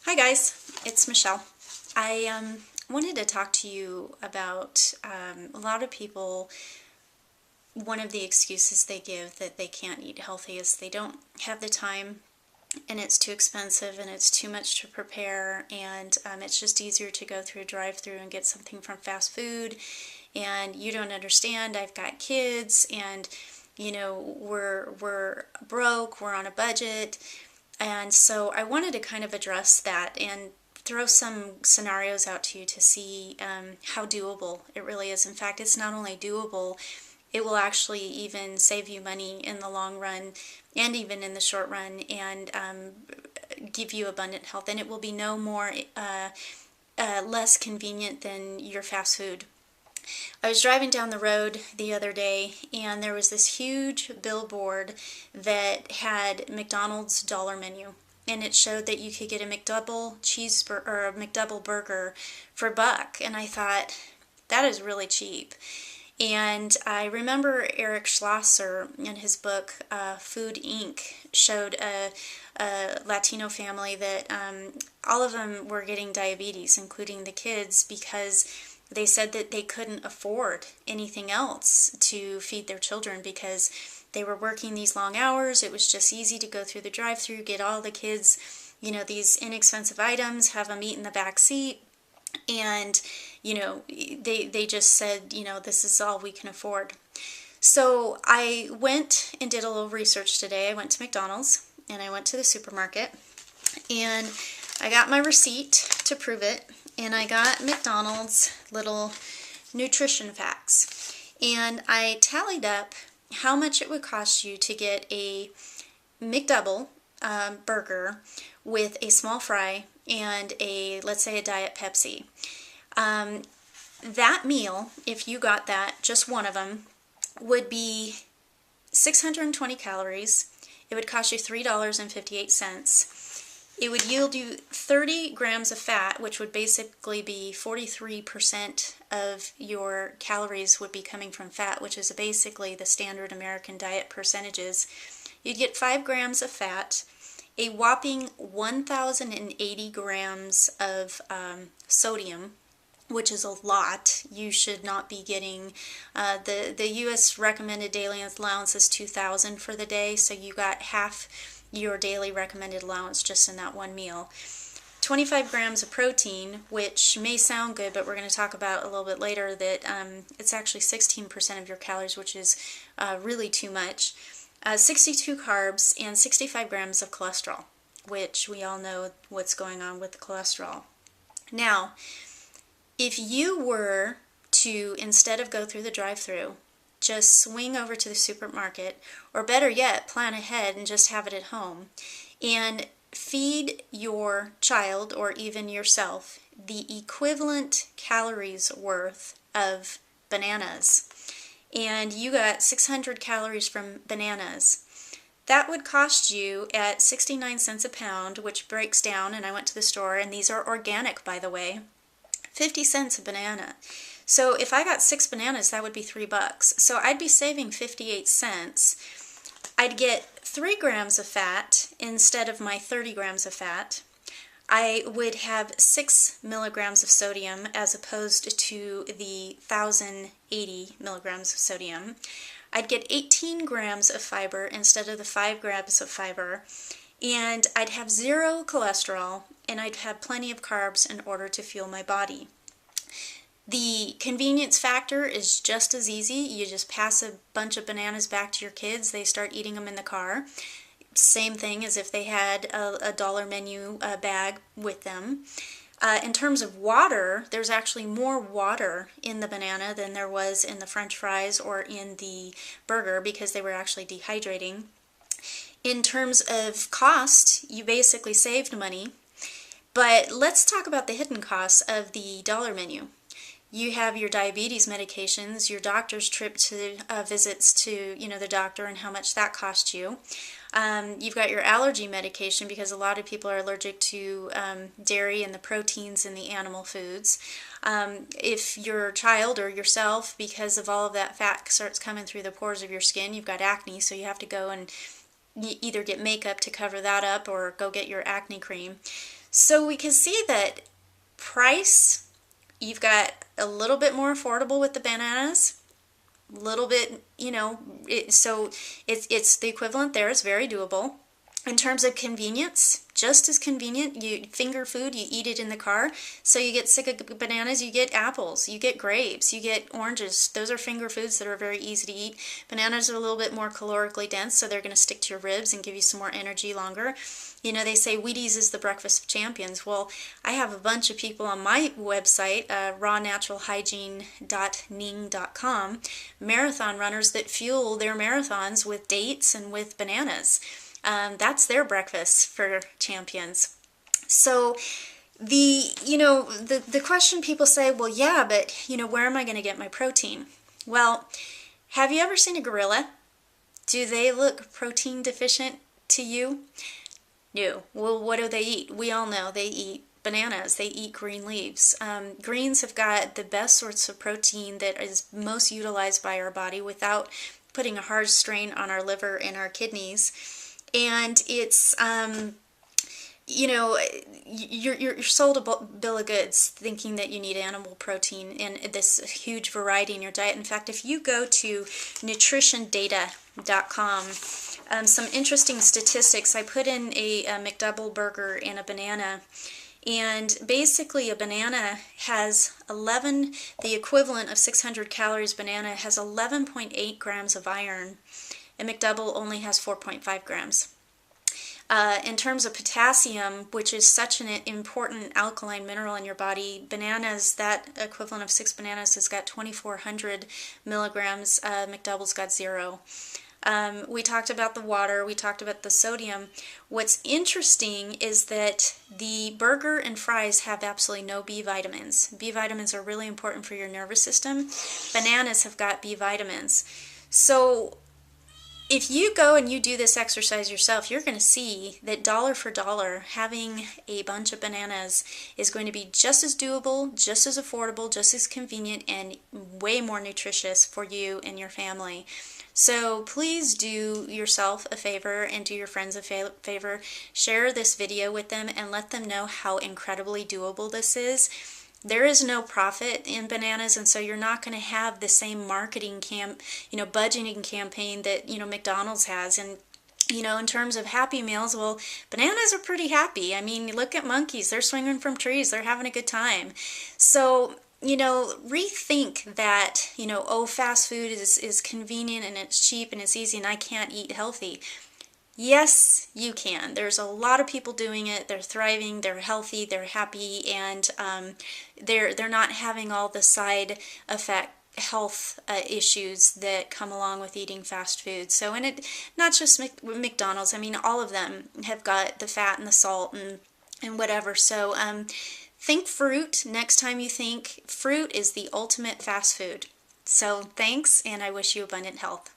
Hi guys, it's Michelle. I wanted to talk to you about a lot of people. One of the excuses they give that they can't eat healthy is they don't have the time, and it's too expensive, and it's too much to prepare, and it's just easier to go through a drive-through and get something from fast food. And you don't understand, I've got kids, and we're broke, we're on a budget. And so I wanted to kind of address that and throw some scenarios out to you to see how doable it really is. In fact, it's not only doable, it will actually even save you money in the long run and even in the short run, and give you abundant health. And it will be no more less convenient than your fast food. I was driving down the road the other day, and there was this huge billboard that had McDonald's dollar menu, and it showed that you could get a McDouble cheeseburger or a McDouble burger for $1. And I thought, that is really cheap. And I remember Eric Schlosser in his book Food Inc. showed a Latino family that all of them were getting diabetes, including the kids, because they said that they couldn't afford anything else to feed their children because they were working these long hours. It was just easy to go through the drive-through, get all the kids, these inexpensive items, have them eat in the back seat. And, they just said, this is all we can afford. So I went and did a little research today. I went to McDonald's and I went to the supermarket and I got my receipt to prove it. And I got McDonald's little nutrition facts. And I tallied up how much it would cost you to get a McDouble burger with a small fry and let's say a Diet Pepsi. That meal, if you got that, just one of them, would be 620 calories. It would cost you $3.58. It would yield you 30 grams of fat, which would basically be 43% of your calories would be coming from fat, which is basically the standard American diet percentages. You'd get 5 grams of fat, a whopping 1,080 grams of sodium, which is a lot. You should not be getting, the U.S. recommended daily allowance is 2,000 for the day, so you got half your daily recommended allowance just in that one meal. 25 grams of protein, which may sound good, but we're going to talk about a little bit later that it's actually 16% of your calories, which is really too much. 62 carbs and 65 grams of cholesterol, which we all know what's going on with the cholesterol. Now, if you were to, instead of go through the drive-through, just swing over to the supermarket, or better yet, plan ahead and just have it at home, and feed your child or even yourself the equivalent calories worth of bananas, and you got 600 calories from bananas, that would cost you at 69 cents a pound, which breaks down, and I went to the store, and these are organic, by the way, 50 cents a banana. So if I got 6 bananas, that would be $3. So I'd be saving 58 cents. I'd get 3 grams of fat instead of my 30 grams of fat. I would have 6 milligrams of sodium as opposed to the 1,080 milligrams of sodium. I'd get 18 grams of fiber instead of the 5 grams of fiber. And I'd have 0 cholesterol, and I'd have plenty of carbs in order to fuel my body. The convenience factor is just as easy. You just pass a bunch of bananas back to your kids. They start eating them in the car. Same thing as if they had a dollar menu bag with them. In terms of water, there's actually more water in the banana than there was in the French fries or in the burger because they were actually dehydrating. In terms of cost, you basically saved money. But let's talk about the hidden costs of the dollar menu. You have your diabetes medications, your doctor's trip to visits to, the doctor and how much that cost you. You've got your allergy medication because a lot of people are allergic to dairy and the proteins in the animal foods. If your child or yourself, because of all of that fat starts coming through the pores of your skin, you've got acne, so you have to go and either get makeup to cover that up or go get your acne cream. So we can see that price, you've got a little bit more affordable with the bananas, a little bit, so it's the equivalent there. It's very doable. In terms of convenience, just as convenient. You finger food, you eat it in the car. So you get sick of bananas, you get apples, you get grapes, you get oranges. Those are finger foods that are very easy to eat. Bananas are a little bit more calorically dense, so they're going to stick to your ribs and give you some more energy longer. They say Wheaties is the breakfast of champions. Well, I have a bunch of people on my website, rawnaturalhygiene.ning.com, marathon runners that fuel their marathons with dates and with bananas. That's their breakfast for champions. So the question people say, well, yeah, but where am I going to get my protein? Well, have you ever seen a gorilla? Do they look protein deficient to you? No. Well, what do they eat? We all know they eat bananas. They eat green leaves. Greens have got the best sorts of protein that is most utilized by our body without putting a hard strain on our liver and our kidneys. And it's, you're sold a bill of goods thinking that you need animal protein and this huge variety in your diet. In fact, if you go to nutritiondata.com, some interesting statistics. I put in a McDouble burger and a banana, and basically a banana has the equivalent of 600 calories. Banana has 11.8 grams of iron. A McDouble only has 4.5 grams. In terms of potassium, which is such an important alkaline mineral in your body, bananas, that equivalent of 6 bananas has got 2,400 milligrams. McDouble's got 0. We talked about the water, we talked about the sodium. What's interesting is that the burger and fries have absolutely no B vitamins. B vitamins are really important for your nervous system. Bananas have got B vitamins. So if you go and you do this exercise yourself, you're going to see that dollar for dollar, having a bunch of bananas is going to be just as doable, just as affordable, just as convenient, and way more nutritious for you and your family. So please do yourself a favor and do your friends a favor. Share this video with them and let them know how incredibly doable this is. There is no profit in bananas, and so you're not going to have the same marketing budgeting campaign that, McDonald's has. And, in terms of Happy Meals, well, bananas are pretty happy. I mean, look at monkeys. They're swinging from trees. They're having a good time. So, rethink that, fast food is convenient and it's cheap and it's easy and I can't eat healthy. Yes, you can. There's a lot of people doing it. They're thriving, they're healthy, they're happy, and they're not having all the side effect health issues that come along with eating fast food. So, and it not just McDonald's. I mean, all of them have got the fat and the salt and whatever. So, think fruit next time you think. Fruit is the ultimate fast food. So, thanks, and I wish you abundant health.